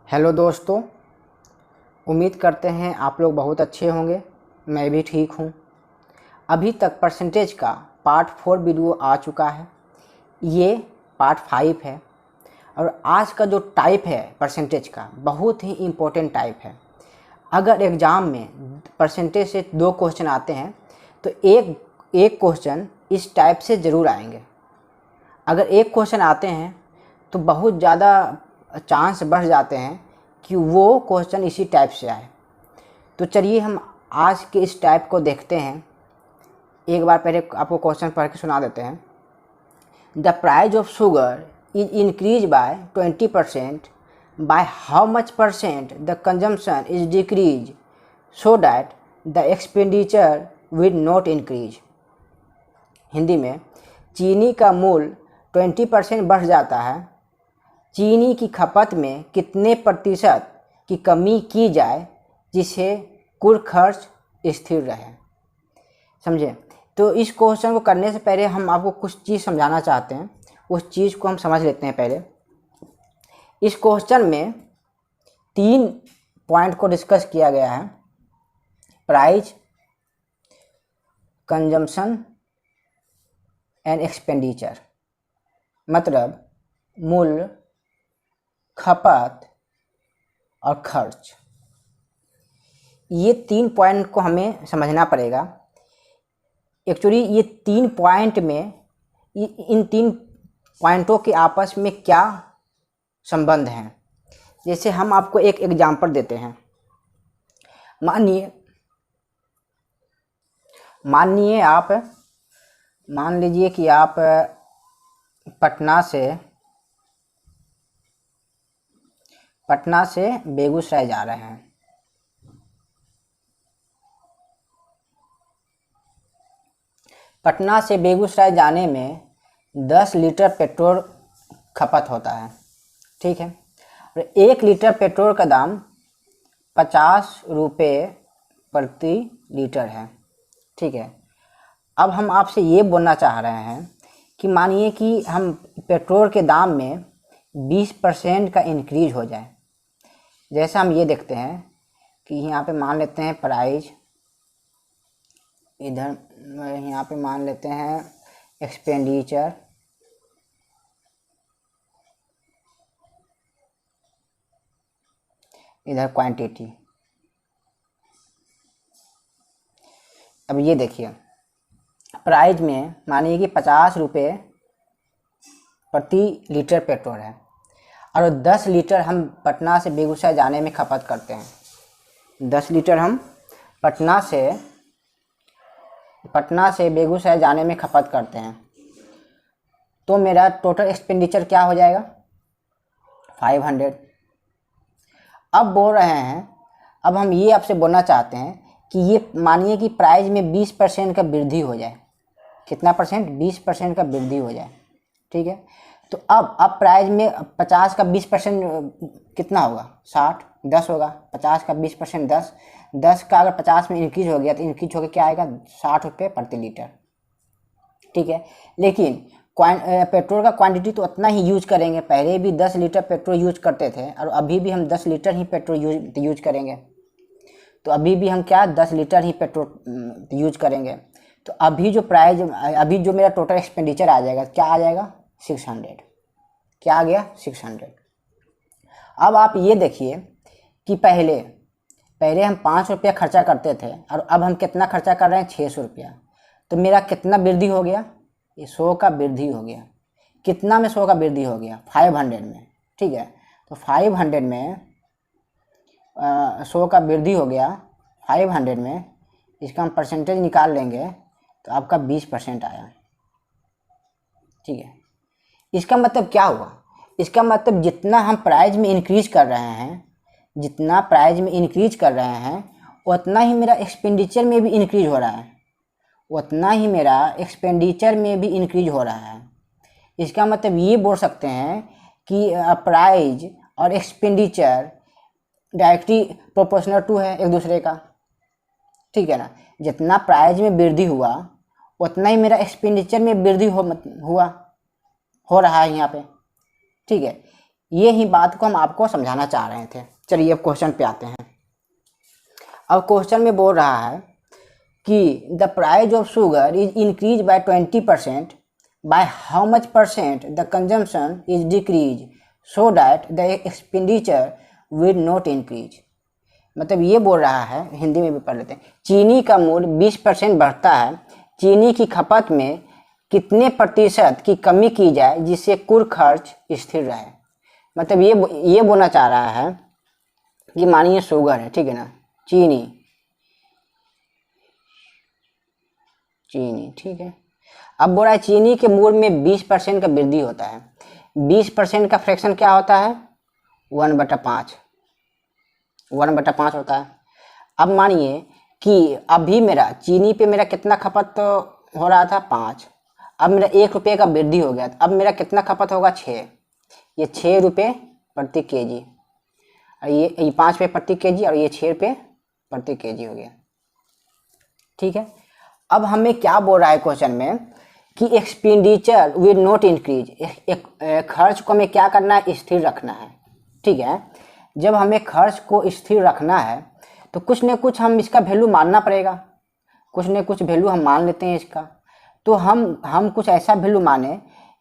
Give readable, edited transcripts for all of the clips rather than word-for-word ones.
Hello दोस्तों, उम्मीद करते हैं आप लोग बहुत अच्छे होंगे। मैं भी ठीक हूँ। अभी तक परसेंटेज का पार्ट 4 वीडियो आ चुका है। ये पार्ट 5 है और आज का जो टाइप है परसेंटेज का बहुत ही इम्पोर्टेंट टाइप है। अगर एग्ज़ाम में परसेंटेज से 2 क्वेश्चन आते हैं तो एक क्वेश्चन इस टाइप से ज़रूर आएंगे। अगर एक क्वेश्चन आते हैं तो बहुत ज़्यादा चांस बढ़ जाते हैं कि वो क्वेश्चन इसी टाइप से आए। तो चलिए हम आज के इस टाइप को देखते हैं। एक बार पहले आपको क्वेश्चन पढ़ के सुना देते हैं। The price of sugar is increase by 20%, bye how much percent the consumption is decrease so that the expenditure will not increase. Hindi में, चीनी का मूल्य 20% बढ़ जाता है, चीनी की खपत में कितने प्रतिशत की कमी की जाए जिससे कुल खर्च स्थिर रहे। समझे? तो इस क्वेश्चन को करने से पहले हम आपको कुछ चीज़ समझाना चाहते हैं। उस चीज़ को हम समझ लेते हैं। पहले इस क्वेश्चन में 3 पॉइंट को डिस्कस किया गया है: प्राइस, कंजम्पशन एंड एक्सपेंडिचर। मतलब मूल्य, खपत और खर्च। ये 3 पॉइंट को हमें समझना पड़ेगा। एक्चुअली ये 3 पॉइंट में इन 3 पॉइंटों के आपस में क्या संबंध हैं। जैसे हम आपको एक एग्जांपल देते हैं। मान लीजिए कि आप पटना से बेगूसराय जा रहे हैं। पटना से बेगूसराय जाने में 10 लीटर पेट्रोल खपत होता है। ठीक है। और 1 लीटर पेट्रोल का दाम 50 रुपये प्रति लीटर है। ठीक है। अब हम आपसे ये बोलना चाह रहे हैं कि मानिए कि हम पेट्रोल के दाम में 20% का इंक्रीज हो जाए। जैसा हम ये देखते हैं कि यहाँ पे मान लेते हैं प्राइस, इधर यहाँ पे मान लेते हैं एक्सपेंडिचर, इधर क्वांटिटी। अब ये देखिए, प्राइस में मानिए कि 50 रुपये प्रति लीटर पेट्रोल है और 10 लीटर हम पटना से बेगूसराय जाने में खपत करते हैं। 10 लीटर हम पटना से बेगूसराय जाने में खपत करते हैं। तो मेरा टोटल एक्सपेंडिचर क्या हो जाएगा? 500। अब बोल रहे हैं, अब हम ये आपसे बोलना चाहते हैं कि ये मानिए कि प्राइस में 20% का वृद्धि हो जाए। कितना परसेंट? 20% का वृद्धि हो जाए। ठीक है। तो अब प्राइस में 50 का 20% कितना होगा? 60। 10 होगा। 50 का 20% 10। 10 का अगर 50 में इंक्रीज हो गया तो इंक्रीज होकर क्या आएगा? 60 रुपये प्रति लीटर। ठीक है। लेकिन पेट्रोल का क्वांटिटी तो उतना ही यूज करेंगे। पहले भी 10 लीटर पेट्रोल यूज करते थे और अभी भी हम 10 लीटर ही पेट्रोल यूज करेंगे। तो अभी भी हम क्या 10 लीटर ही पेट्रोल यूज करेंगे। तो अभी जो मेरा टोटल एक्सपेंडिचर आ जाएगा, क्या आ जाएगा? 600। क्या आ गया? 600। अब आप ये देखिए कि पहले हम 5 रुपया खर्चा करते थे और अब हम कितना खर्चा कर रहे हैं? 600 रुपया। तो मेरा कितना वृद्धि हो गया? ये 100 का वृद्धि हो गया। कितना में 100 का वृद्धि हो गया? 500 में। ठीक है। तो 500 में 100 का वृद्धि हो गया। 500 में इसका हम परसेंटेज निकाल लेंगे तो आपका 20% आया। ठीक है। इसका मतलब क्या हुआ? इसका मतलब जितना हम प्राइस में इंक्रीज कर रहे हैं, उतना ही मेरा एक्सपेंडिचर में भी इंक्रीज हो रहा है। इसका मतलब ये बोल सकते हैं कि प्राइस और एक्सपेंडिचर डायरेक्टली प्रोपोर्शनल टू है एक दूसरे का। ठीक है ना। जितना प्राइस में वृद्धि हुआ उतना ही मेरा एक्सपेंडिचर में वृद्धि हो रहा है यहाँ पे। ठीक है। ये ही बात को हम आपको समझाना चाह रहे थे। चलिए अब क्वेश्चन पे आते हैं। अब क्वेश्चन में बोल रहा है कि the price of sugar is increase by 20%, bye how much percent the consumption is decrease so that the expenditure will not increase. मतलब ये बोल रहा है, हिंदी में भी पढ़ लेते हैं, चीनी का मूल्य 20% बढ़ता है, चीनी की खपत में कितने प्रतिशत की कमी की जाए जिससे कुल खर्च स्थिर रहे। मतलब ये बोलना चाह रहा है कि मानिए शुगर है, ठीक है ना, चीनी ठीक है। अब बोल रहा है चीनी के मूल्य में 20% का वृद्धि होता है। 20% का फ्रैक्शन क्या होता है? 1/5 होता है। अब मानिए कि अभी मेरा चीनी पे मेरा कितना खपत हो रहा था? 5। अब मेरा 1 रुपये का वृद्धि हो गया, अब मेरा कितना खपत होगा? 6। ये 6 रुपये प्रति केजी, और ये 5 रुपये प्रति केजी, और ये 6 रुपये प्रति केजी हो गया, ठीक है। अब हमें क्या बोल रहा है क्वेश्चन में कि एक्सपेंडिचर विल नॉट इंक्रीज, खर्च को हमें क्या करना है? स्थिर रखना है, ठीक है। जब हमें खर्च को स्थिर रखना है तो कुछ न कुछ हम इसका वैल्यू मानना पड़ेगा, कुछ न कुछ वैल्यू हम मान लेते हैं इसका। तो हम कुछ ऐसा वैल्यू माने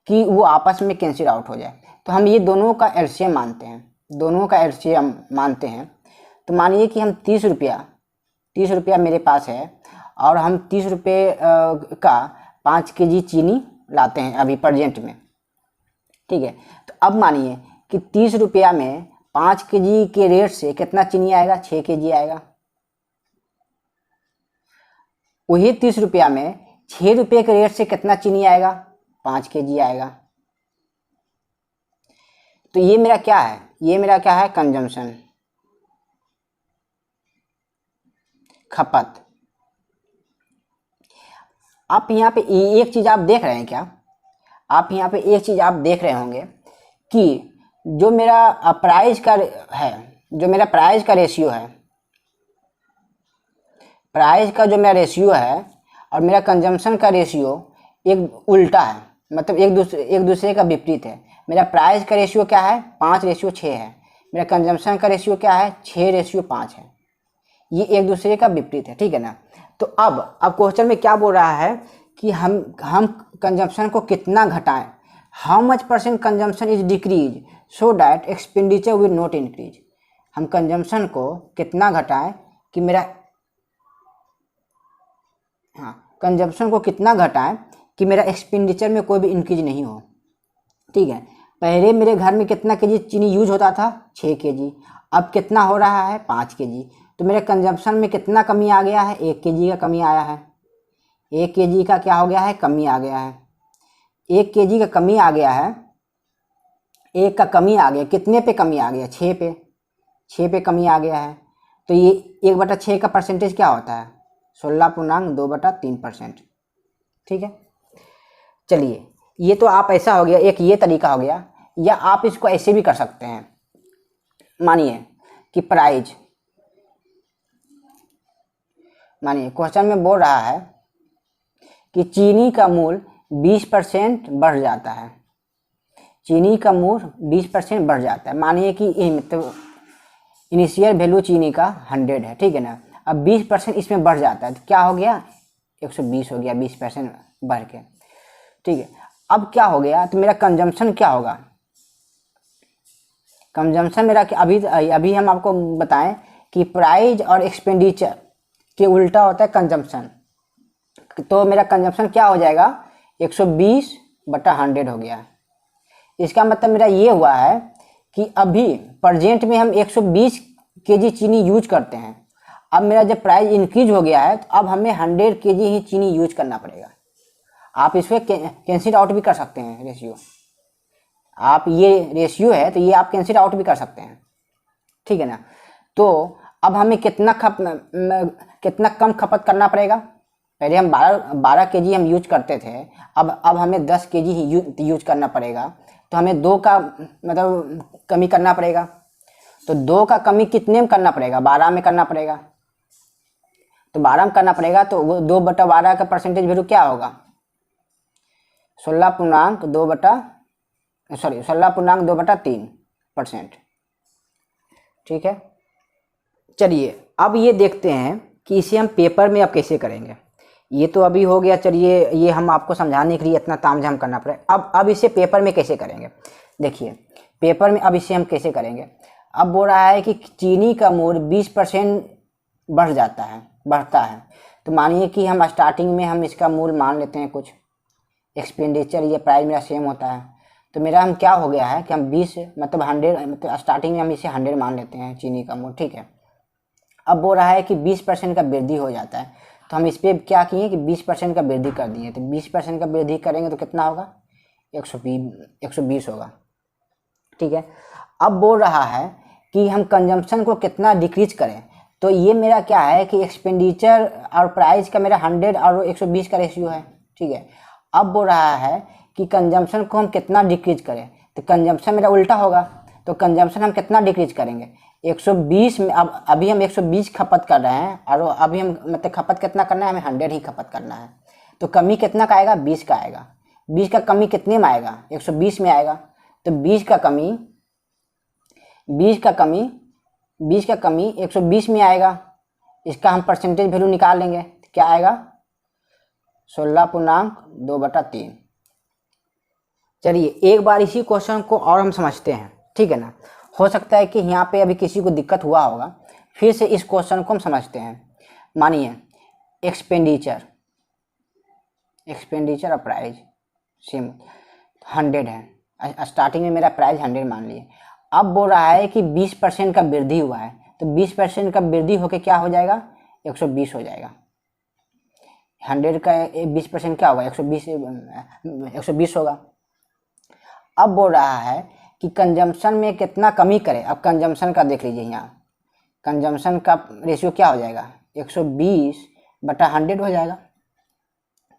कि वो आपस में कैंसिल आउट हो जाए। तो हम ये दोनों का एलसीएम मानते हैं, तो मानिए कि हम 30 रुपया मेरे पास है, और हम 30 रुपये का 5 केजी चीनी लाते हैं अभी प्रेजेंट में, ठीक है। तो अब मानिए कि 30 रुपया में 5 केजी के रेट से कितना चीनी आएगा? 6 केजी आएगा। वही 30 रुपया में 6 रुपये के रेट से कितना चीनी आएगा? 5 केजी आएगा। तो ये मेरा क्या है? कंजम्पशन, खपत। आप यहाँ पे एक चीज आप देख रहे हैं क्या? आप यहाँ पे एक चीज आप देख रहे होंगे कि जो मेरा प्राइस का है, जो मेरा प्राइस का रेशियो है, जो मेरा रेशियो है और मेरा कंजम्पशन का रेशियो एक उल्टा है, मतलब एक दूसरे का विपरीत है। मेरा प्राइस का रेशियो क्या है? 5:6 है। मेरा कंजम्पशन का रेशियो क्या है? 6:5 है। ये एक दूसरे का विपरीत है, ठीक है ना। तो अब क्वेश्चन में क्या बोल रहा है कि हम कंजम्पशन को कितना घटाएं, how much percent consumption is decrease so that expenditure will not increase. हम कंजम्पशन को कितना घटाएं कि मेरा कंजम्पशन को कितना घटाएं कि मेरा एक्सपेंडिचर में कोई भी इंक्रीज नहीं हो, ठीक है। पहले मेरे घर में कितना केजी चीनी यूज होता था? 6 केजी। अब कितना हो रहा है? 5 केजी। तो मेरे कंजम्पशन में कितना कमी आ गया है? 1 केजी का कमी आया है। 1 केजी का क्या हो गया है? कमी आ गया है। 1 केजी का कमी आ गया है। 1 का कमी आ गया, कितने पे कमी आ गया? 6 पे। 6 पे कमी आ गया है। तो ये 1/6 का परसेंटेज क्या होता है? 16.2/3%, ठीक है। चलिए, ये तो आप ऐसा हो गया, एक ये तरीका हो गया, या आप इसको ऐसे भी कर सकते हैं। मानिए कि क्वेश्चन में बोल रहा है कि चीनी का मूल्य 20% बढ़ जाता है। चीनी का मूल्य 20% बढ़ जाता है। मानिए कि मतलब इनिशियल वैल्यू चीनी का 100 है, ठीक है ना। अब 20% इसमें बढ़ जाता है तो क्या हो गया? 120 हो गया, 20% बढ़ के, ठीक है। अब क्या हो गया? तो मेरा कंजम्पशन क्या होगा? कंजम्पशन मेरा अभी हम आपको बताएं कि प्राइस और एक्सपेंडिचर के उल्टा होता है कंजम्पशन। तो मेरा कंजम्पशन क्या हो जाएगा? 120/100 हो गया। इसका मतलब मेरा ये हुआ है कि अभी प्रेजेंट में हम 120 केजी चीनी यूज करते हैं। अब मेरा जब प्राइस इंक्रीज हो गया है तो अब हमें 100 केजी ही चीनी यूज करना पड़ेगा। आप इसमें कैंसिल आउट भी कर सकते हैं रेशियो। आप ये रेशियो है तो ये आप कैंसिल आउट भी कर सकते हैं, ठीक है ना। तो अब हमें कितना कम खपत करना पड़ेगा? पहले हम 12 केजी हम यूज करते थे, अब हमें 10 केजी ही यूज करना पड़ेगा। तो हमें 2 का मतलब कमी करना पड़ेगा। तो 2 का कमी कितने में करना पड़ेगा? 12 में करना पड़ेगा। तो 12 में करना पड़ेगा तो वो 2/12 का परसेंटेज वैल्यू क्या होगा? 16.2/3, 10%। ठीक है, चलिए अब ये देखते हैं कि इसे हम पेपर में अब कैसे करेंगे। ये तो अभी हो गया, चलिए ये हम आपको समझाने के लिए इतना तामझाम करना पड़े। अब इसे पेपर में कैसे करेंगे। देखिए पेपर में अब इसे हम कैसे करेंगे। अब बोल रहा है कि चीनी का मूल्य 20% बढ़ता है। तो मानिए कि हम स्टार्टिंग में हम इसका मूल्य मान लेते हैं कुछ, एक्सपेंडिचर ये प्राइस मेरा सेम होता है। तो मेरा हम क्या हो गया है कि हम 20 मतलब 100 मतलब स्टार्टिंग में हम इसे 100 मान लेते हैं चीनी का मूल्य। ठीक है, अब बोल रहा है कि 20% का वृद्धि हो जाता है। तो हम इस पर क्या किए कि 20% का वृद्धि कर दिए। तो 20% का वृद्धि करेंगे तो कितना होगा, 120 होगा। ठीक है, अब बोल रहा है कि हम कंजम्पशन को कितना डिक्रीज करें। तो ये मेरा क्या है कि एक्सपेंडिचर और प्राइस का मेरा 100 और 120 का रेशियो है। ठीक है, अब बोल रहा है कि कंजम्पशन को हम कितना डिक्रीज करें। तो कंजम्पशन मेरा उल्टा होगा। तो कंजम्पशन हम कितना डिक्रीज करेंगे, 120 में। अब अभी हम 120 खपत कर रहे हैं और अभी हम मतलब खपत कितना करना है, हमें 100 ही खपत करना है। तो कमी कितना का आएगा, 20 का आएगा। 20 का कमी कितने में आएगा, 120 में आएगा। तो 20 का कमी 120 में आएगा। इसका हम परसेंटेज वैल्यू निकाल लेंगे, क्या आएगा, 16.2/3। चलिए एक बार इसी क्वेश्चन को और हम समझते हैं। ठीक है ना, हो सकता है कि यहाँ पे अभी किसी को दिक्कत हुआ होगा। फिर से इस क्वेश्चन को हम समझते हैं। मानिए एक्सपेंडिचर और प्राइस सेम 100 है। स्टार्टिंग में मेरा प्राइस 100 मान लिए। अब बोल रहा है कि 20% का वृद्धि हुआ है। तो 20% का वृद्धि होके क्या हो जाएगा, 120 हो जाएगा। 100 का 20% क्या होगा, 120 होगा। अब बोल रहा है कि कंजम्पशन में कितना कमी करें। अब कंजम्पशन का देख लीजिए, यहाँ कंजम्पशन का रेशियो क्या हो जाएगा, 120/100 हो जाएगा,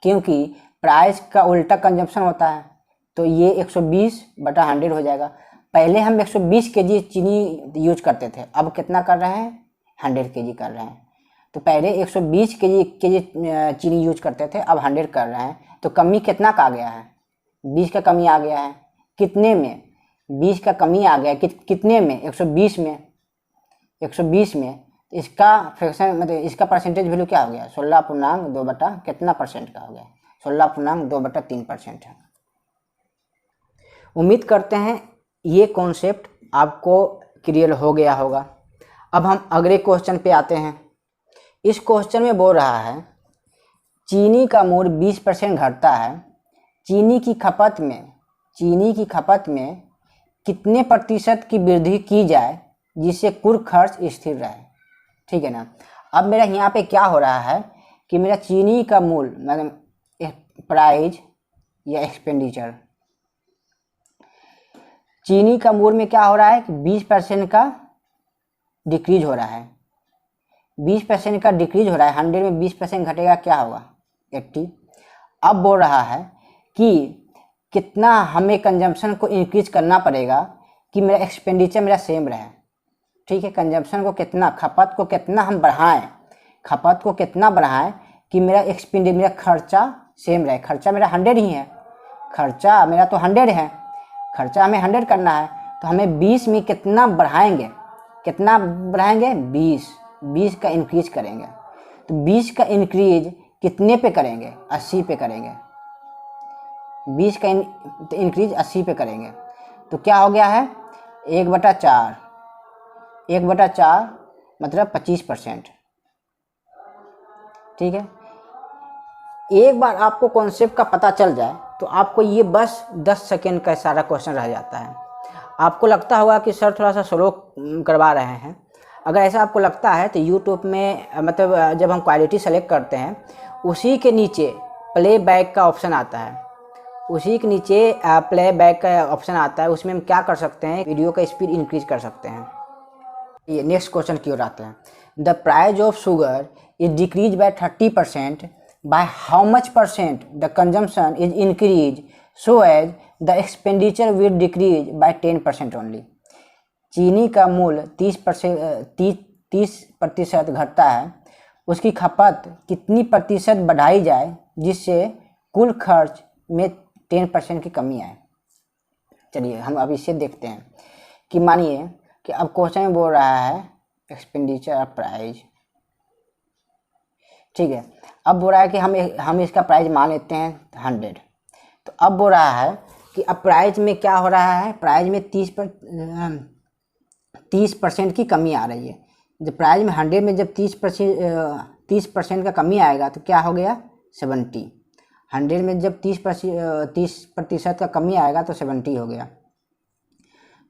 क्योंकि प्राइस का उल्टा कंजम्पशन होता है। तो ये 120/100 हो जाएगा। पहले हम 120 kg चीनी यूज करते थे, अब कितना कर रहे हैं, 100 kg कर रहे हैं। तो पहले 120 kg चीनी यूज करते थे, अब 100 कर रहे हैं। तो कमी कितना का आ गया है, 20 का कमी आ गया है। कितने में, 20 का कमी आ गया कितने में, 120 में। इसका फ्रैक्शन मतलब इसका परसेंटेज वैल्यू क्या हो गया, 16.2 कितना परसेंट का हो गया, 16.2/3% है। उम्मीद करते हैं ये कॉन्सेप्ट आपको क्लियर हो गया होगा। अब हम अगले क्वेश्चन पे आते हैं। इस क्वेश्चन में बोल रहा है चीनी का मूल्य 20% घटता है। चीनी की खपत में कितने प्रतिशत की वृद्धि की जाए जिससे कुल खर्च स्थिर रहे। ठीक है ना। अब मेरा यहाँ पे क्या हो रहा है कि मेरा चीनी का मूल्य मतलब प्राइस या एक्सपेंडिचर, चीनी का मूल्य में क्या हो रहा है कि 20% का डिक्रीज हो रहा है। 20% का डिक्रीज हो रहा है। 100 में 20% घटेगा, क्या होगा, 80। अब बोल रहा है कि कितना हमें कंजम्पशन को इंक्रीज करना पड़ेगा कि मेरा एक्सपेंडिचर मेरा सेम रहे। ठीक है, कंजम्पशन को कितना, खपत को कितना हम बढ़ाएं कि मेरा खर्चा सेम रहे। खर्चा मेरा 100 ही है, खर्चा मेरा तो 100 है, खर्चा हमें 100 करना है। तो हमें 20 में कितना बढ़ाएंगे, 20 का इंक्रीज करेंगे। तो 20 का इंक्रीज कितने पे करेंगे, 80 पे करेंगे। 20 का इंक्रीज 80 पे करेंगे। तो क्या हो गया है, 1/4 मतलब 25%। ठीक है, एक बार आपको कॉन्सेप्ट का पता चल जाए तो आपको ये बस 10 सेकेंड का सारा क्वेश्चन रह जाता है। आपको लगता होगा कि सर थोड़ा सा स्लो करवा रहे हैं। अगर ऐसा आपको लगता है तो यूट्यूब में मतलब जब हम क्वालिटी सेलेक्ट करते हैं उसी के नीचे प्लेबैक का ऑप्शन आता है। उसमें हम क्या कर सकते हैं, वीडियो का स्पीड इंक्रीज कर सकते हैं। ये नेक्स्ट क्वेश्चन की ओर आते हैं। The price of sugar is decrease by 30%, by how much percent the consumption is increase so as the expenditure will decrease by 10% only. चीनी का मूल्य 30% घटता है, उसकी खपत कितनी प्रतिशत बढ़ाई जाए जिससे कुल खर्च में 10% की कमी आए। चलिए हम अब इसे देखते हैं कि मानिए कि अब क्वेश्चन में बोल रहा है एक्सपेंडिचर ऑफ प्राइस, ठीक है। अब बोल रहा है कि हम इसका प्राइस मान लेते हैं 100। तो अब बोल रहा है कि अब प्राइस में क्या हो रहा है, प्राइस में 30% की कमी आ रही है। जब प्राइस में 100 में जब 30% का कमी आएगा तो क्या हो गया 70। 100 में जब 30% का कमी आएगा तो 70 हो गया।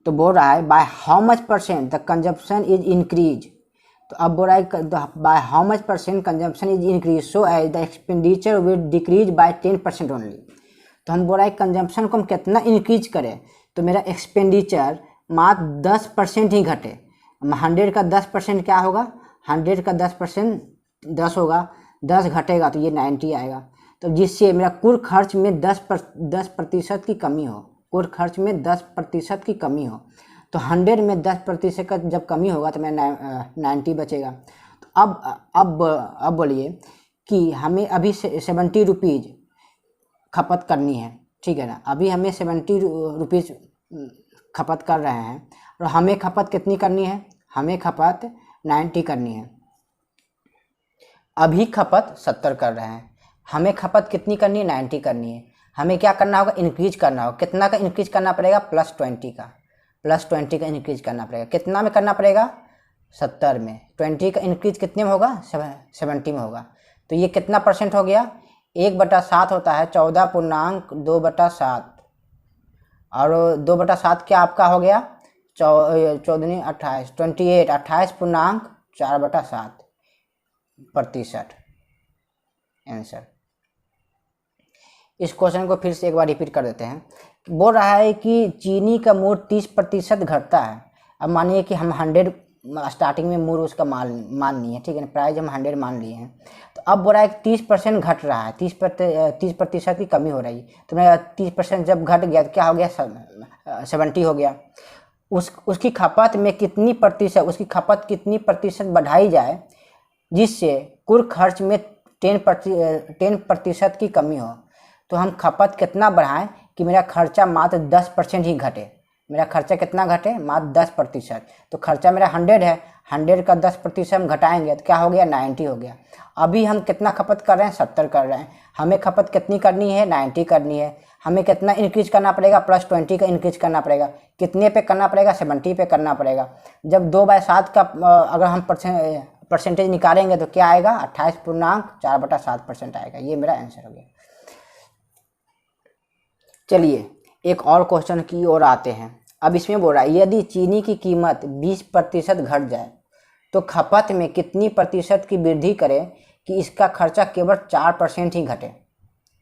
तो बोल रहा है by how much percent the consumption is increase. तो अब बोल रहा है by how much percent consumption is increase so as the expenditure will decrease by 10% only. तो हम बोल रहा है कंजप्शन को हम कितना इंक्रीज करें, तो मेरा एक्सपेंडिचर मात्र 10% ही घटे। 100 का 10% क्या होगा, 100 का 10% 10 होगा, 10 घटेगा तो ये 90 आएगा। तो जिससे मेरा कुल खर्च में 10% की कमी हो, कुल खर्च में 10% की कमी हो। तो 100 में 10% का जब कमी होगा तो मेरा 90 बचेगा। तो अब बोलिए कि हमें अभी 70 रुपीज़ खपत करनी है, ठीक है ना। अभी हमें 70 रुपीज़ खपत कर रहे हैं और हमें खपत कितनी करनी है, हमें खपत 90 करनी है। अभी खपत 70 कर रहे हैं, हमें खपत कितनी करनी है, 90 करनी है। हमें क्या करना होगा, इंक्रीज करना होगा। कितना का इंक्रीज करना पड़ेगा, +20 का, +20 का इंक्रीज करना पड़ेगा। कितना में करना पड़ेगा, 70 में। 20 का इंक्रीज कितने में होगा, 70 में होगा। तो ये कितना परसेंट हो गया, 1/7 होता है 14.2/7 और 2/7 क्या आपका हो गया 14 28 28.4/7% आंसर। इस क्वेश्चन को फिर से एक बार रिपीट कर देते हैं। बोल रहा है कि चीनी का मूल्य 30% घटता है। अब मानिए कि हम 100 स्टार्टिंग में मूल्य उसका मान लिए, ठीक है ना, प्राइस हम 100 मान लिए हैं। तो अब बोल रहा है कि 30% घट रहा है, 30% की कमी हो रही है। तो मेरा 30% जब घट गया तो क्या हो गया, 70 हो गया। उसकी खपत में कितनी प्रतिशत बढ़ाई जाए जिससे कुल खर्च में 10% की कमी हो। तो हम खपत कितना बढ़ाएं कि मेरा खर्चा मात्र 10% ही घटे। मेरा खर्चा कितना घटे, मात्र 10%। तो खर्चा मेरा 100 है, 100 का 10% हम घटाएंगे तो क्या हो गया, 90 हो गया। अभी हम कितना खपत कर रहे हैं, 70 कर रहे हैं। हमें खपत कितनी करनी है, 90 करनी है। हमें कितना इंक्रीज करना पड़ेगा, +20 का इंक्रीज करना पड़ेगा। कितने पे करना पड़ेगा, 70 पे करना पड़ेगा। जब 2/7 का अगर हम परसेंटेज निकालेंगे तो क्या आएगा, 28.4/7% आएगा। ये मेरा आंसर हो गया। चलिए एक और क्वेश्चन की ओर आते हैं। अब इसमें बोल रहा है यदि चीनी की कीमत 20% घट जाए तो खपत में कितनी प्रतिशत की वृद्धि करें कि इसका खर्चा केवल 4% ही घटे,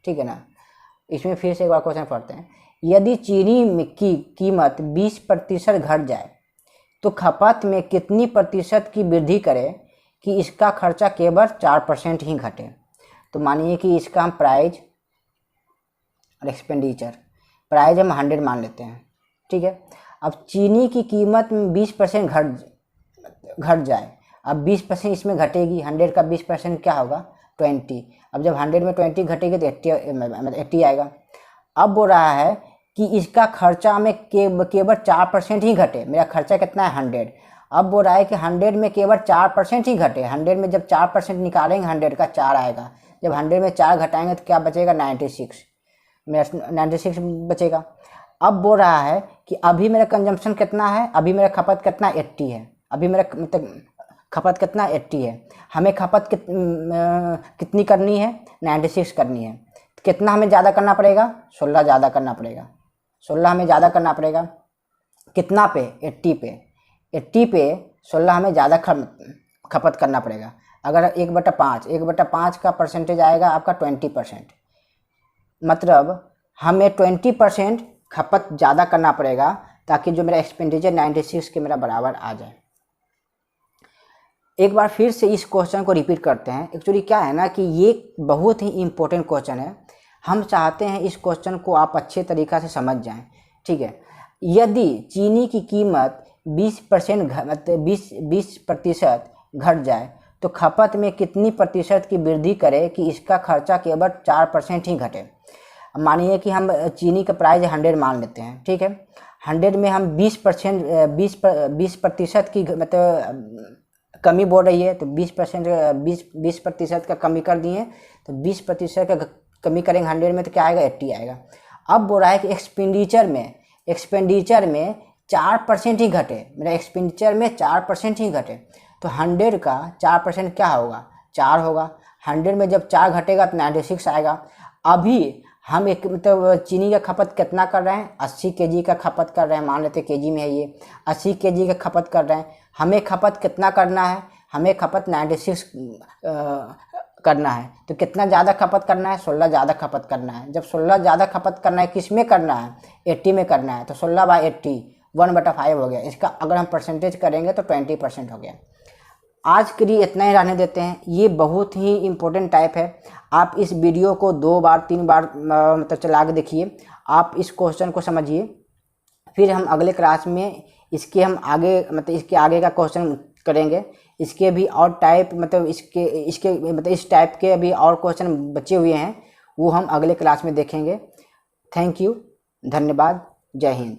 ठीक है ना। इसमें फिर से एक बार क्वेश्चन पढ़ते हैं। यदि चीनी की कीमत 20% घट जाए तो खपत में कितनी प्रतिशत की वृद्धि करें कि इसका खर्चा केवल 4% ही घटे। तो मानिए कि इसका हम प्राइस और एक्सपेंडिचर, प्राइस हम 100 मान लेते हैं, ठीक है। अब चीनी की कीमत में 20% घट जाए। अब 20% इसमें घटेगी, 100 का 20% क्या होगा, 20। अब जब 100 में 20 घटेगी तो 80 आएगा। अब बोल रहा है कि इसका खर्चा में केवल 4% ही घटे। मेरा खर्चा कितना है, 100। अब बोल रहा है कि 100 में केवल 4% ही घटे। 100 में जब 4% निकालेंगे 100 का 4 आएगा। जब 100 में 4 घटाएंगे तो क्या बचेगा, 96। मेरा 96 बचेगा। अब बोल रहा है कि अभी मेरा कंजम्पशन कितना है, अभी मेरा खपत कितना, 80 है। अभी मेरा मतलब खपत कितना, 80 है। हमें खपत कितनी करनी है, 96 करनी है। तो कितना हमें ज़्यादा करना पड़ेगा, 16 ज़्यादा करना पड़ेगा। 16 हमें ज़्यादा करना पड़ेगा कितना पे, 80 पे। 80 पे 16 हमें ज़्यादा खपत करना पड़ेगा। अगर 1/5 का परसेंटेज आएगा आपका 20%। मतलब हमें 20% खपत ज़्यादा करना पड़ेगा ताकि जो मेरा एक्सपेंडिचर 96 के मेरा बराबर आ जाए। एक बार फिर से इस क्वेश्चन को रिपीट करते हैं। एक्चुअली क्या है ना कि ये बहुत ही इम्पोर्टेंट क्वेश्चन है। हम चाहते हैं इस क्वेश्चन को आप अच्छे तरीक़ा से समझ जाएं, ठीक है। यदि चीनी की कीमत 20% घट जाए तो खपत में कितनी प्रतिशत की वृद्धि करे कि इसका खर्चा केवल 4% ही घटे। मानिए कि हम चीनी का प्राइस 100 मान लेते हैं, ठीक है। 100 में हम 20% की मतलब कमी बोल रही है, तो 20% का कमी कर दिए, तो 20% का कमी करेंगे 100 में तो क्या आएगा, 80 आएगा। अब बोल रहा है कि एक्सपेंडिचर में 4% ही घटे, मेरा एक्सपेंडिचर में 4% ही घटे, तो 100 का 4% क्या होगा, 4 होगा। 100 में जब 4 घटेगा तो 96 आएगा। अभी हम एक मतलब चीनी का खपत कितना कर रहे हैं, 80 केजी का खपत कर रहे हैं, मान लेते केजी में है ये, 80 केजी का खपत कर रहे हैं। हमें खपत कितना करना है, हमें खपत 96 करना है, तो कितना ज़्यादा खपत करना है, 16 ज़्यादा खपत करना है। जब 16 ज़्यादा खपत करना है, किस में करना है, 80 में करना है, तो 16/80 1/5 हो गया। इसका अगर हम परसेंटेज करेंगे तो 20% हो गया। आज के लिए इतना ही रहने देते हैं। ये बहुत ही इम्पोर्टेंट टाइप है। आप इस वीडियो को 2 बार 3 बार मतलब चला के देखिए, आप इस क्वेश्चन को समझिए, फिर हम अगले क्लास में इसके हम आगे मतलब इसके आगे का क्वेश्चन करेंगे। इसके भी और टाइप मतलब इसके मतलब इस टाइप के अभी और क्वेश्चन बचे हुए हैं, वो हम अगले क्लास में देखेंगे। थैंक यू, धन्यवाद, जय हिंद।